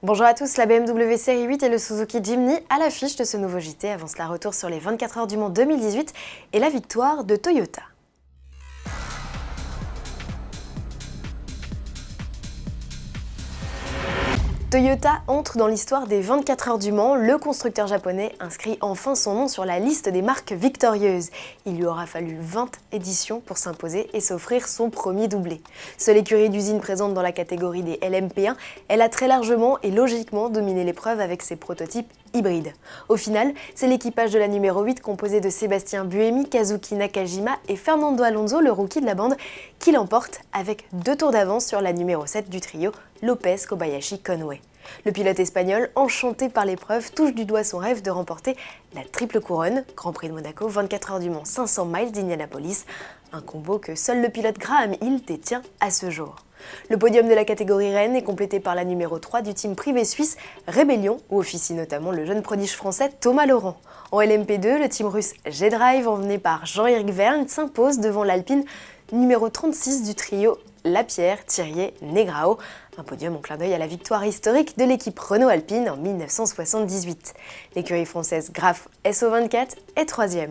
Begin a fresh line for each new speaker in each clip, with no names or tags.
Bonjour à tous, la BMW Série 8 et le Suzuki Jimny à l'affiche de ce nouveau JT. Avant cela, retour sur les 24 heures du Mans 2018 et la victoire de Toyota. Toyota entre dans l'histoire des 24 heures du Mans. Le constructeur japonais inscrit enfin son nom sur la liste des marques victorieuses. Il lui aura fallu 20 éditions pour s'imposer et s'offrir son premier doublé. Seule écurie d'usine présente dans la catégorie des LMP1, elle a très largement et logiquement dominé l'épreuve avec ses prototypes hybrides. Au final, c'est l'équipage de la numéro 8 composé de Sébastien Buemi, Kazuki Nakajima et Fernando Alonso, le rookie de la bande, qui l'emporte avec 2 tours d'avance sur la numéro 7 du trio, Lopez Kobayashi Conway. Le pilote espagnol, enchanté par l'épreuve, touche du doigt son rêve de remporter la triple couronne, Grand Prix de Monaco, 24 heures du Mans, 500 miles d'Indianapolis, un combo que seul le pilote Graham Hill détient à ce jour. Le podium de la catégorie reine est complété par la numéro 3 du team privé suisse Rebellion, où officie notamment le jeune prodige français Thomas Laurent. En LMP2, le team russe G-Drive, emmené par Jean-Éric Vergne, s'impose devant l'Alpine numéro 36 du trio Lapierre, Thirier, Negrao, un podium en clin d'œil à la victoire historique de l'équipe Renault-Alpine en 1978. L'écurie française Graf SO24 est 3e.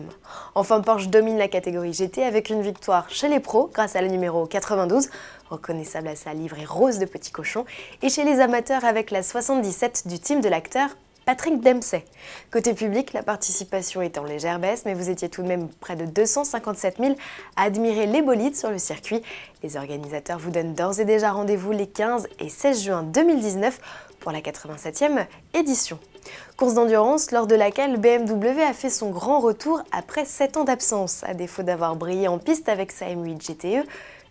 Enfin, Porsche domine la catégorie GT avec une victoire chez les pros grâce à la numéro 92, reconnaissable à sa livrée rose de petit cochon, et chez les amateurs avec la 77 du team de l'acteur Patrick Dempsey. Côté public, la participation est en légère baisse, mais vous étiez tout de même près de 257 000 à admirer les bolides sur le circuit. Les organisateurs vous donnent d'ores et déjà rendez-vous les 15 et 16 juin 2019 pour la 87e édition. Course d'endurance lors de laquelle BMW a fait son grand retour après 7 ans d'absence. À défaut d'avoir brillé en piste avec sa M8 GTE,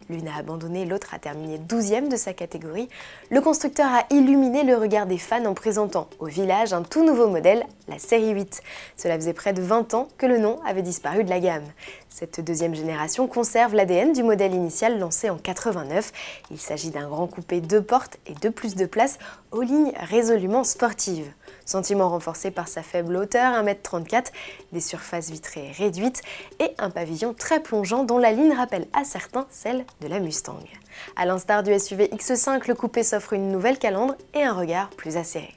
l'une a abandonné, l'autre a terminé 12e de sa catégorie. Le constructeur a illuminé le regard des fans en présentant au village un tout nouveau modèle, la Série 8. Cela faisait près de 20 ans que le nom avait disparu de la gamme. Cette deuxième génération conserve l'ADN du modèle initial lancé en 89. Il s'agit d'un grand coupé 2 portes et 2 plus de place aux lignes résolument sportives. Sentiment renforcé par sa faible hauteur, 1,34 m, des surfaces vitrées réduites et un pavillon très plongeant dont la ligne rappelle à certains celle de la Mustang. À l'instar du SUV X5, le coupé s'offre une nouvelle calandre et un regard plus acéré.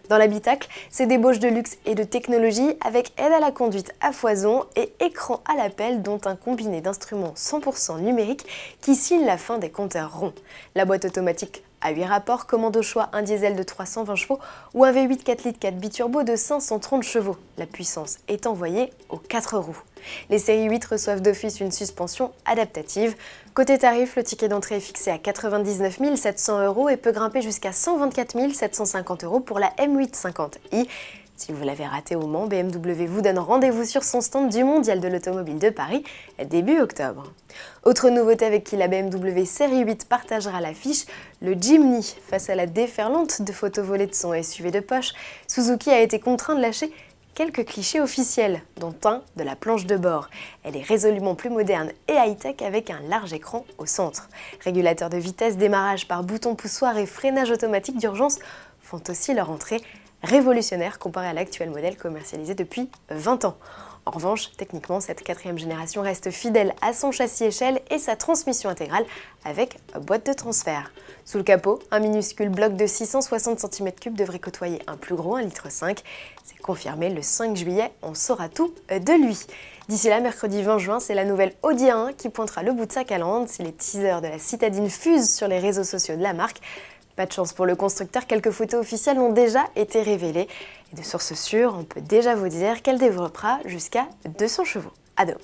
Dans l'habitacle, c'est débauche de luxe et de technologie avec aide à la conduite à foison et écran à l'appel dont un combiné d'instruments 100% numériques qui signe la fin des compteurs ronds. La boîte automatique à 8 rapports, commande au choix un diesel de 320 chevaux ou un V8 4 litres 4 biturbo de 530 chevaux. La puissance est envoyée aux 4 roues. Les séries 8 reçoivent d'office une suspension adaptative. Côté tarif, le ticket d'entrée est fixé à 99 700 € et peut grimper jusqu'à 124 750 € pour la M8 50i. Si vous l'avez raté au Mans, BMW vous donne rendez-vous sur son stand du Mondial de l'Automobile de Paris début octobre. Autre nouveauté avec qui la BMW Série 8 partagera l'affiche, le Jimny. Face à la déferlante de photos volées de son SUV de poche, Suzuki a été contraint de lâcher quelques clichés officiels, dont un de la planche de bord. Elle est résolument plus moderne et high-tech avec un large écran au centre. Régulateur de vitesse, démarrage par bouton poussoir et freinage automatique d'urgence font aussi leur entrée, révolutionnaire comparé à l'actuel modèle commercialisé depuis 20 ans. En revanche, techniquement, cette 4e génération reste fidèle à son châssis échelle et sa transmission intégrale avec boîte de transfert. Sous le capot, un minuscule bloc de 660 cm3 devrait côtoyer un plus gros 1,5 litre. C'est confirmé, le 5 juillet, on saura tout de lui. D'ici là, mercredi 20 juin, c'est la nouvelle Audi A1 qui pointera le bout de sa calandre si les teasers de la citadine fusent sur les réseaux sociaux de la marque. Pas de chance pour le constructeur, quelques photos officielles ont déjà été révélées. Et de sources sûres, on peut déjà vous dire qu'elle développera jusqu'à 200 chevaux. À demain.